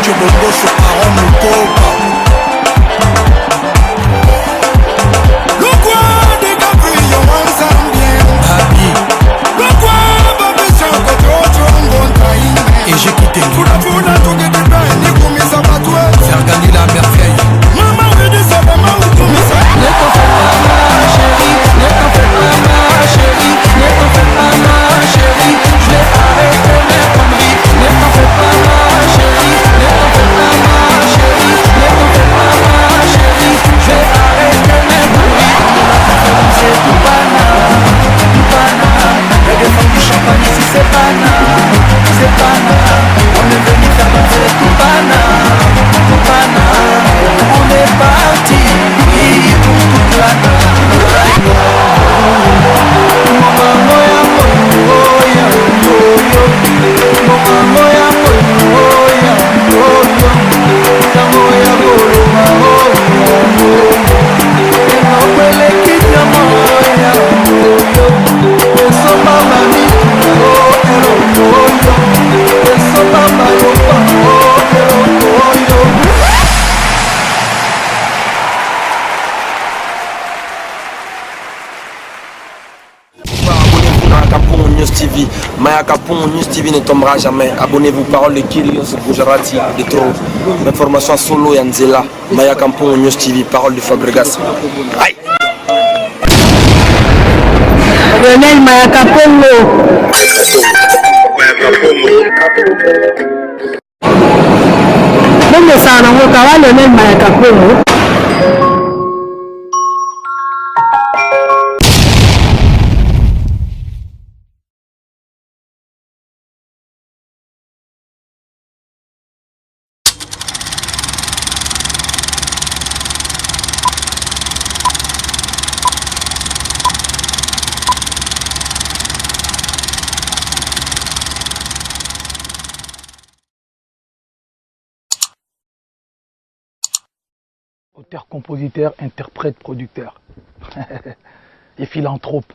Sergio Bomboso, Aaron Mukoba. Le quoi des Gabriel, on s'en vient. Babi. Le quoi, Babi, c'est un côté autre, on va traîner. Et j'ai quitté lui. Pour la foule, tout est bien, ni comme ça va tout. Faire gagner la merveille. Maman, oui, dis ça, maman, ou comme ça. Ne t'en fais pas, ma chérie. Ne t'en fais pas, ma chérie. Ne t'en fais pas, ma chérie. Je vais arrêter mes conneries. Ne t'en fais pas, ma chérie. Ne t'en fais pas, ma chérie. Ne t'en fais pas, ma chérie. Je vais arrêter mes conneries. C'est tout pana, tout pana. Y'a des femmes du champagne ici, c'est pana, c'est pana. On est venu faire danser tout pana, tout pana. On est parti, oui, pour toute la nuit. TV, Maya Kapon, News TV ne tombera jamais. Abonnez-vous, parole de Kyrios Gujarati, de trop. Information solo Yanzela, Maya Kapon, News TV, parole de Fabregas. Aïe! Lionel Maya Kapongo. Bongo sana ngoka wa Lionel Maya Kapongo. Auteur, compositeur, interprète, producteur et philanthrope.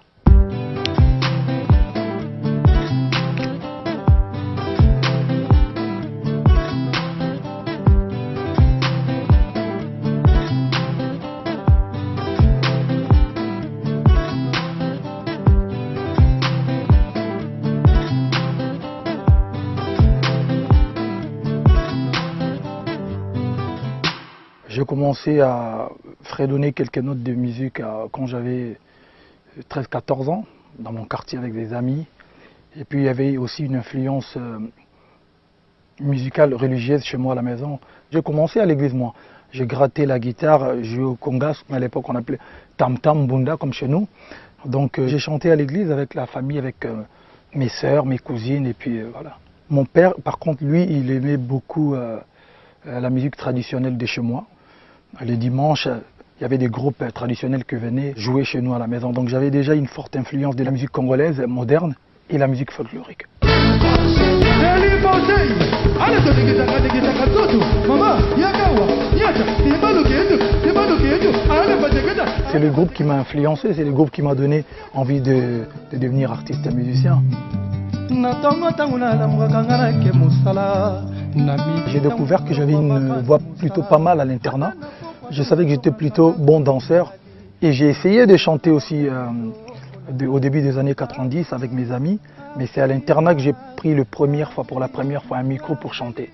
J'ai commencé à fredonner quelques notes de musique quand j'avais 13-14 ans, dans mon quartier avec des amis. Et puis il y avait aussi une influence musicale religieuse chez moi à la maison. J'ai commencé à l'église moi. J'ai gratté la guitare, joué au congas, mais à l'époque on appelait tam-tam, bunda comme chez nous. Donc j'ai chanté à l'église avec la famille, avec mes sœurs, mes cousines et puis voilà. Mon père par contre lui il aimait beaucoup la musique traditionnelle de chez moi. Les dimanches, il y avait des groupes traditionnels qui venaient jouer chez nous à la maison. Donc j'avais déjà une forte influence de la musique congolaise moderne et la musique folklorique. C'est le groupe qui m'a influencé, c'est le groupe qui m'a donné envie de devenir artiste et musicien. J'ai découvert que j'avais une voix plutôt pas mal à l'internat. Je savais que j'étais plutôt bon danseur et j'ai essayé de chanter aussi au début des années 90 avec mes amis, mais c'est à l'internat que j'ai pris pour la première fois un micro pour chanter.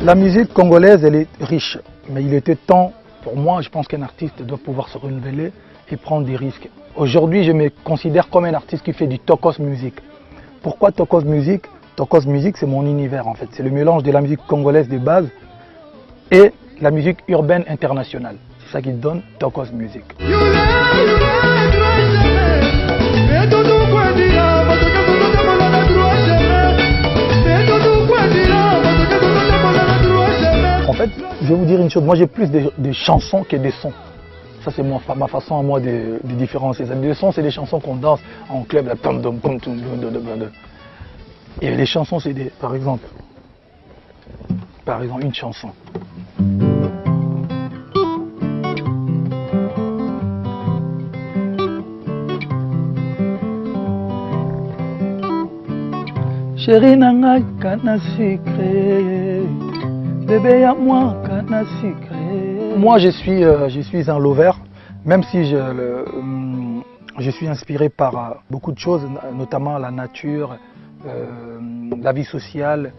La musique congolaise, elle est riche, mais il était temps, pour moi, je pense qu'un artiste doit pouvoir se renouveler et prendre des risques. Aujourd'hui, je me considère comme un artiste qui fait du Tokos Music. Pourquoi Tokos Music? Tokos Music, c'est mon univers en fait. C'est le mélange de la musique congolaise de base et la musique urbaine internationale. C'est ça qui donne Tokos Music. En fait, je vais vous dire une chose, moi j'ai plus de chansons que des sons. Ça c'est ma façon à moi de différencier. Les sons c'est des chansons qu'on danse en club, là, et les chansons c'est des, par exemple une chanson. Chérie nanga kana sucré, bébé à moi kana sucré. Moi je suis un lover, même si je suis inspiré par beaucoup de choses, notamment la nature, la vie sociale,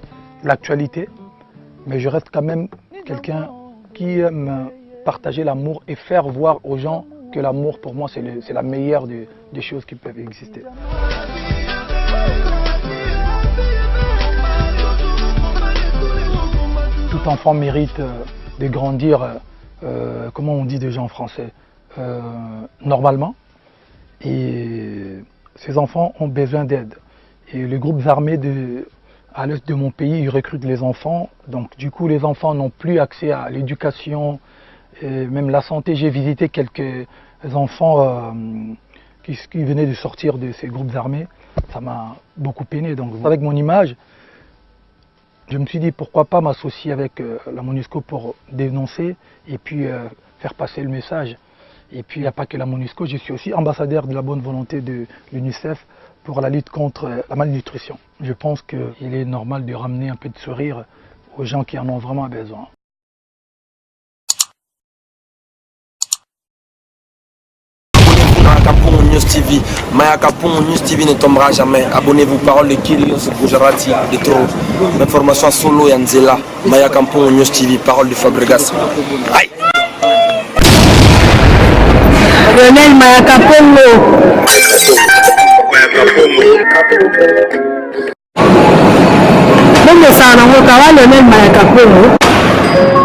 l'actualité. Mais je reste quand même quelqu'un qui aime partager l'amour et faire voir aux gens que l'amour pour moi c'est la meilleure des choses qui peuvent exister. Tout enfant mérite de grandir, comment on dit déjà en français, normalement. Et ces enfants ont besoin d'aide. Et les groupes armés à l'est de mon pays, ils recrutent les enfants. Donc du coup, les enfants n'ont plus accès à l'éducation, et même la santé. J'ai visité quelques enfants qui venaient de sortir de ces groupes armés. Ça m'a beaucoup peiné. Donc avec mon image, je me suis dit pourquoi pas m'associer avec la MONUSCO pour dénoncer et puis faire passer le message. Et puis il n'y a pas que la MONUSCO, je suis aussi ambassadeur de la bonne volonté de l'UNICEF pour la lutte contre la malnutrition. Je pense qu'il est normal de ramener un peu de sourire aux gens qui en ont vraiment besoin. News TV, Maya Kapong News TV ne tombera jamais. Abonnez-vous, parole de Kylios Gujarati, de trop. Information solo Yanzela, Maya Kapong News TV, parole de Fabregas. Aïe! Lionel Maya Kapongo. Bongo sana ngoka wa Lionel Maya Kapongo.